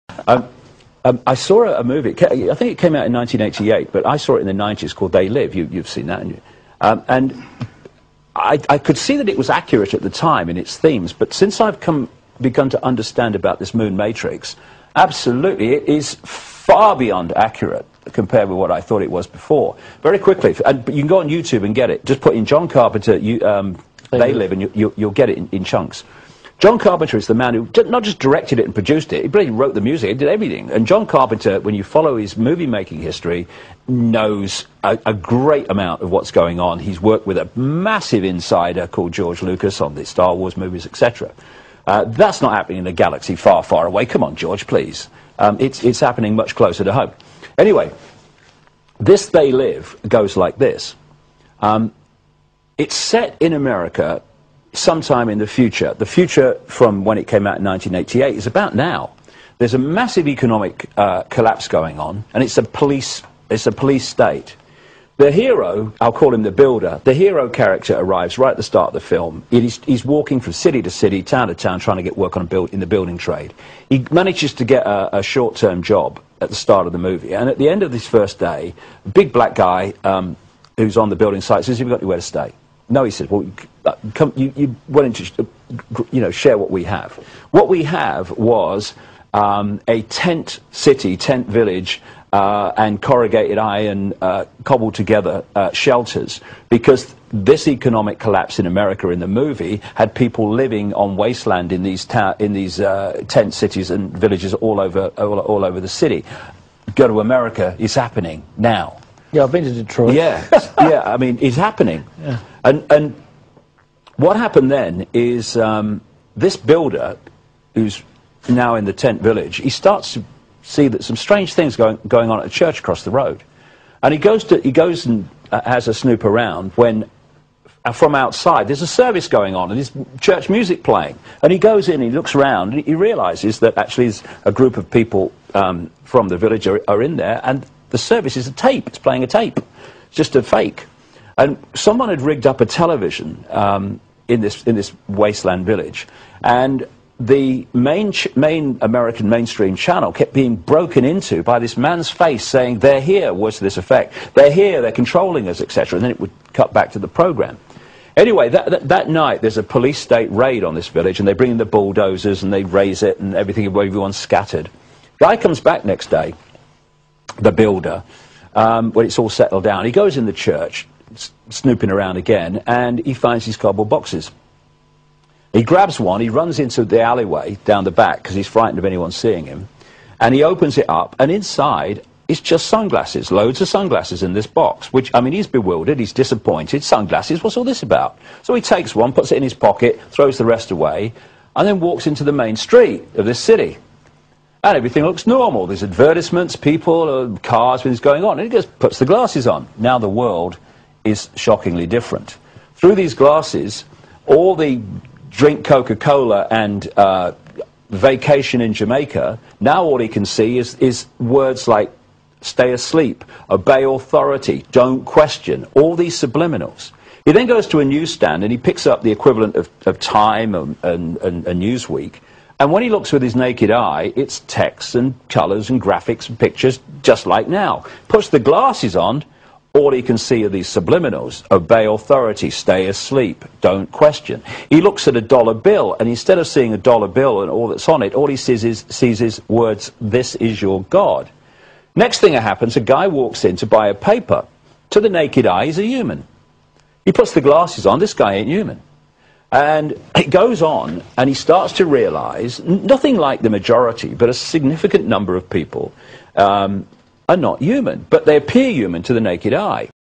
I saw a movie, I think it came out in 1988, but I saw it in the 90s called They Live. You've seen that. And I could see that it was accurate at the time in its themes, but since I've begun to understand about this moon matrix, absolutely, it is far beyond accurate compared with what I thought it was before. Very quickly, but you can go on YouTube and get it. Just put in John Carpenter, They Live, and you'll get it in chunks. John Carpenter is the man who not just directed it and produced it, he really wrote the music, he did everything. And John Carpenter, when you follow his movie-making history, knows a great amount of what's going on. He's worked with a massive insider called George Lucas on the Star Wars movies, etc. That's not happening in a galaxy far, far away. Come on, George, please. It's happening much closer to home. Anyway, this They Live goes like this. It's set in America sometime in the future. The future from when it came out in 1988 is about now. There's a massive economic collapse going on, and it's a police state. The hero, I'll call him the builder, the hero character arrives right at the start of the film. He's walking from city to city, town to town, trying to get work in the building trade. He manages to get a short-term job at the start of the movie, and at the end of this first day, a big black guy who's on the building site says, "Have you got anywhere to stay?" No, he said, "Well, you willing to, share what we have?" What we have was a tent city, tent village, and corrugated iron, cobbled together shelters, because this economic collapse in America in the movie had people living on wasteland in these tent cities and villages all over the city. Go to America, it's happening now. Yeah, I've been to Detroit. Yeah, yeah. I mean, it's happening. Yeah. And what happened then is this builder, who's now in the tent village, he starts to see that some strange things going on at a church across the road, and he goes and has a snoop around when from outside there's a service going on and there's church music playing, and he goes in, he looks around, and he realizes that actually a group of people from the village are in there, and the service is a tape. It's playing a tape. It's just a fake. And someone had rigged up a television in this wasteland village, and the main American mainstream channel kept being broken into by this man's face saying, "They're here," words to this effect. "They're here, they're controlling us," etc. And then it would cut back to the program. Anyway, that night there's a police state raid on this village, and they bring in the bulldozers and they raise it and everyone's scattered. Guy comes back next day, the builder, when it's all settled down. He goes in the church, snooping around again, and he finds these cardboard boxes. He grabs one, he runs into the alleyway down the back because he's frightened of anyone seeing him, and he opens it up, and inside it's just sunglasses, loads of sunglasses in this box, which, I mean, he's bewildered, he's disappointed. Sunglasses, what's all this about? So he takes one, puts it in his pocket, throws the rest away, and then walks into the main street of this city. And everything looks normal. There's advertisements, people, cars, everything's going on. And he just puts the glasses on. Now the world is shockingly different. Through these glasses, all the drink Coca-Cola and vacation in Jamaica, now all he can see is words like stay asleep, obey authority, don't question, all these subliminals. He then goes to a newsstand and he picks up the equivalent of Time and Newsweek. And when he looks with his naked eye, it's text and colours and graphics and pictures, just like now. Puts the glasses on, all he can see are these subliminals. Obey authority, stay asleep, don't question. He looks at a dollar bill, and instead of seeing a dollar bill and all that's on it, all he sees is words, "This is your God." Next thing that happens, a guy walks in to buy a paper. To the naked eye, he's a human. He puts the glasses on, this guy ain't human. And it goes on, and he starts to realize, nothing like the majority, but a significant number of people are not human, but they appear human to the naked eye.